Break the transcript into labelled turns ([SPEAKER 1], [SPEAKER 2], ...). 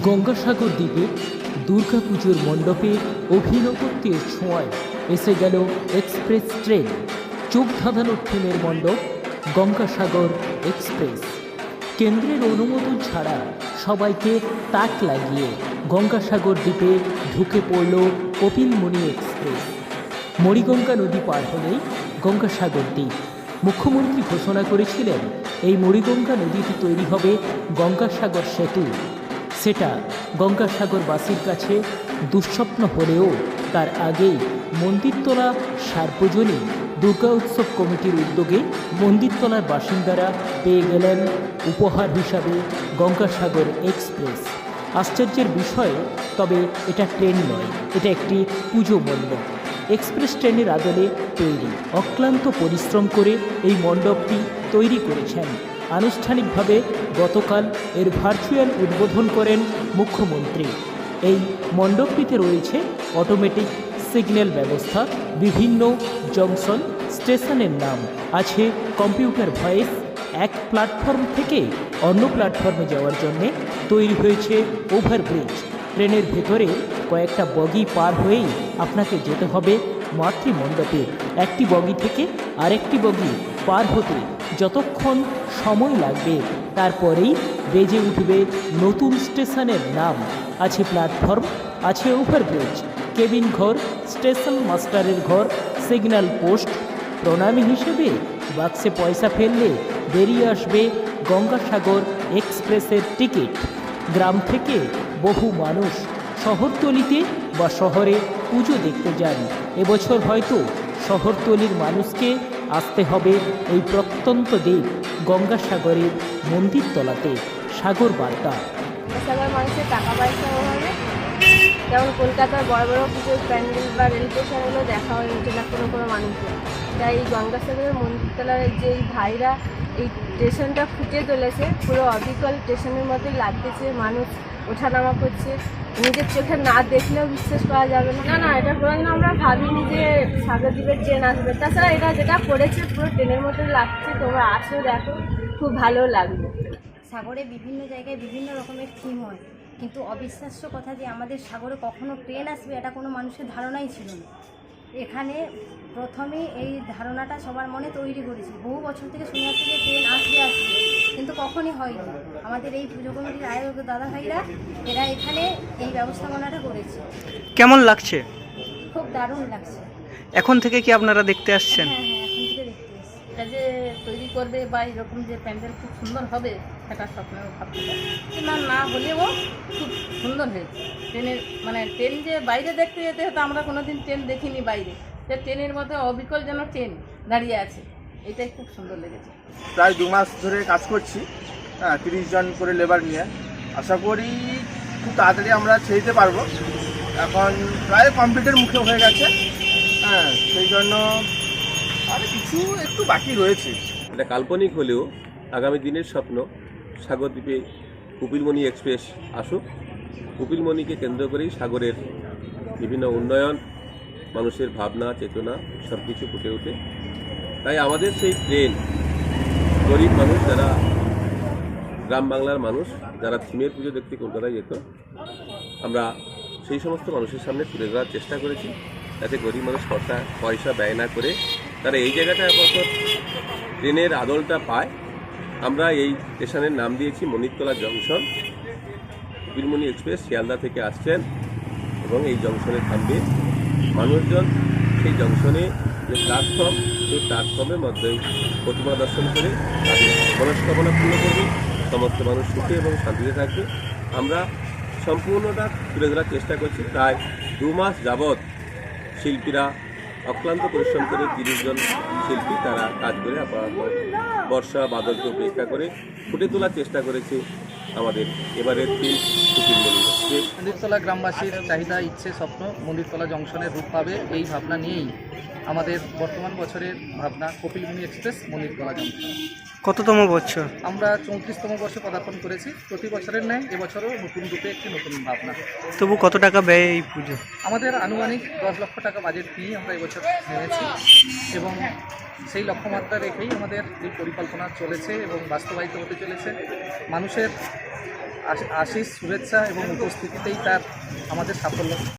[SPEAKER 1] গঙ্গাসাগর দ্বীপে দুর্গাপুজোর মণ্ডপে অভিনবত্বের ছোঁয়ায় এসে গেল এক্সপ্রেস ট্রেন। চোখ ধাঁধানো ট্রেনের মণ্ডপ গঙ্গাসাগর এক্সপ্রেস। কেন্দ্রের অনুমোদন ছাড়া সবাইকে তাক লাগিয়ে গঙ্গাসাগর দ্বীপে ঢুকে পড়ল কপিলমুনি এক্সপ্রেস। মণিগঙ্গা নদী পার হলেই গঙ্গাসাগর দ্বীপ। মুখ্যমন্ত্রী ঘোষণা করেছিলেন এই মণিগঙ্গা নদীতে তৈরি হবে গঙ্গাসাগর সেতু। সেটা গঙ্গাসাগরবাসীর কাছে দুঃস্বপ্ন হলেও তার আগেই মন্দিরতলা সার্বজনীন দুর্গা উৎসব কমিটির উদ্যোগে মন্দিরতলার বাসিন্দারা পেয়ে গেলেন উপহার হিসাবে গঙ্গাসাগর এক্সপ্রেস। আশ্চর্যের বিষয়, তবে এটা ট্রেন নয়, এটা একটি পুজো মণ্ডপ। এক্সপ্রেস ট্রেনের আদলে তৈরি। অক্লান্ত পরিশ্রম করে এই মণ্ডপটি তৈরি করেছেন। আনুষ্ঠানিকভাবে গতকাল এর ভার্চুয়াল উদ্বোধন করেন মুখ্যমন্ত্রী। এই মণ্ডপটিতে রয়েছে অটোমেটিক সিগন্যাল ব্যবস্থা, বিভিন্ন জংশন স্টেশনের নাম আছে, কম্পিউটার ভয়েস। এক প্ল্যাটফর্ম থেকে অন্য প্ল্যাটফর্মে যাওয়ার জন্যে তৈরি হয়েছে ওভারব্রিজ। ট্রেনের ভেতরে কয়েকটা বগি পার হয়েই আপনাকে যেতে হবে মাতৃমণ্ডপে। একটি বগি থেকে আরেকটি বগি পার হতে যতক্ষণ সময় লাগবে, তারপরেই বেজে উঠবে নতুন স্টেশনের নাম। আছে প্ল্যাটফর্ম, আছে ওভারব্রিজ, কেবিন ঘর, স্টেশন মাস্টারের ঘর, সিগন্যাল পোস্ট। প্রণামী হিসেবে বাক্সে পয়সা ফেললে বেরিয়ে আসবে গঙ্গাসাগর এক্সপ্রেসের টিকিট। গ্রাম থেকে বহু মানুষ শহরতলিতে বা শহরে পুজো দেখতে যান। এবছর হয়তো শহরতলির মানুষকে আসতে হবে এই প্রত্যন্ত দ্বীপ গঙ্গাসাগরের মন্দিরতলাতে। সাগর বার্তা।
[SPEAKER 2] সাগর মানুষের টাকা পয়সা অভাবে, যেমন কলকাতার বড় বড় পুজোর প্যান্ডেল বা রেল স্টেশনগুলো দেখা হয়ে ওঠে না কোনো মানুষের। তাই এই গঙ্গাসাগরের মন্দিরতলার যে এই ভাইরা এই স্টেশনটা ফুটিয়ে তুলেছে, পুরো অবিকল স্টেশনের মতোই লাগতেছে। মানুষ ওঠানামা করছে, নিজের চোখে না দেখলেও বিশ্বাস করা যাবে না। না, এটা কোনোদিন আমরা ভাবিনি যে সাগরদ্বীপের ট্রেন আসবে। তাছাড়া এটা যেটা করেছে পুরো ট্রেনের মতোই লাগছে। তোমরা আসো, দেখো, খুব ভালো লাগবে।
[SPEAKER 3] সাগরে বিভিন্ন জায়গায় বিভিন্ন রকমের থিম হয়, কিন্তু অবিশ্বাস্য কথা যে আমাদের সাগরে কখনো ট্রেন আসবে এটা কোনো মানুষের ধারণাই ছিল না। এখানে প্রথমে এই ধারণাটা সবার মনে তৈরি করেছি। বহু বছর থেকে শুনে আসছে যে ট্রেন আসবে, কিন্তু কখনই হয়নি। আমাদের এই পুজো কমিটির আয়োজক দাদা ভাইরা এরা এখানে এই ব্যবস্থাপনাটা করেছে।
[SPEAKER 4] কেমন লাগছে?
[SPEAKER 3] খুব দারুণ লাগছে।
[SPEAKER 4] এখন থেকে কি আপনারা দেখতে আসছেন?
[SPEAKER 3] হ্যাঁ, এখন থেকে দেখতে এসেছি।
[SPEAKER 5] এটা যে তৈরি করবে বা এরকম যে প্যান্ডেল খুব সুন্দর হবে সেটা স্বপ্নেও ভাবতে পারি না হলেও খুব সুন্দর হয়েছে। ট্রেনের ট্রেন যে বাইরে দেখতে যেতে হতো, আমরা কোনোদিন ট্রেন দেখিনি বাইরে, যে ট্রেনের মধ্যে অবিকল যেন ট্রেন দাঁড়িয়ে আছে, এটাই খুব সুন্দর লেগেছে।
[SPEAKER 6] প্রায় 2 মাস ধরে কাজ করছি, 30 জন করে লেবার নিয়ে। আশা করি খুব তাড়াতাড়ি আমরা ছেড়ে দিতে পারবো। এখন প্রায় কমপ্লিটের মুখে হয়ে গেছে। সেই জন্য আর কিছু একটু বাকি রয়েছে।
[SPEAKER 7] এটা কাল্পনিক হলেও আগামী দিনের স্বপ্ন সাগরদ্বীপে কপিলমুনি এক্সপ্রেস আসুক। কপিলমুনিকে কেন্দ্র করেই সাগরের বিভিন্ন উন্নয়ন, মানুষের ভাবনা চেতনা সব কিছু ফুটে ওঠে। তাই আমাদের সেই ট্রেন গরিব মানুষ, যারা গ্রাম বাংলার মানুষ, যারা থিমের পুজো দেখতে কলকাতায় যেত, আমরা সেই সমস্ত মানুষের সামনে তুলে ধরার চেষ্টা করেছি, যাতে গরিব মানুষ পয়সা ব্যয় না করে তারা এই জায়গাটা আপাতত ট্রেনের আদলটা পায়। আমরা এই স্টেশনের নাম দিয়েছি মন্দিরতলা জংশন। কপিলমুনি এক্সপ্রেস শিয়ালদা থেকে আসছেন এবং এই জংশনে থামবে। মানুষজন সেই জংশনে যে প্ল্যাটফর্ম, সেই প্ল্যাটফর্মের মধ্যে প্রতিমা দর্শন করে তাদের মনস্কামনা পূর্ণ করবে। সমস্ত মানুষ সুখে এবং শান্তিতে থাকবে। আমরা সম্পূর্ণটা তুলে ধরার চেষ্টা করছি। প্রায় 2 মাস যাবৎ শিল্পীরা অক্লান্ত পরিশ্রম করে, 30 জন শিল্পী তারা কাজ করে আপাতত বর্ষা বাদলকে উপেক্ষা করে ফুটে তোলার চেষ্টা করেছে আমাদের এবারের থিম কপিলমুনি এক্সপ্রেস।
[SPEAKER 8] মন্দিরতলা গ্রামবাসীর চাহিদা, ইচ্ছে, স্বপ্ন মন্দিরতলা জংশনের রূপ পাবে, এই ভাবনা নিয়েই আমাদের বর্তমান বছরের ভাবনা কপিলমুনি এক্সপ্রেস মন্দিরতলা জংশন।
[SPEAKER 4] কততম বছর?
[SPEAKER 8] আমরা 34তম বর্ষে পদার্পণ করেছি। প্রতি বছরের ন্যায় এবছরও নতুন রূপে একটি নতুন ভাবনা।
[SPEAKER 4] তবু কত টাকা ব্যয় এই পুজো?
[SPEAKER 8] আমাদের আনুমানিক 10 লক্ষ টাকা বাজেট নিয়ে আমরা এবছর নেমেছি এবং সেই লক্ষ্যমাত্রা রেখেই আমাদের এই পরিকল্পনা চলেছে এবং বাস্তবায়িত হতে চলেছে। মানুষের আশিস শুভেচ্ছা এবং উপস্থিতিতেই তার আমাদের সাফল্য।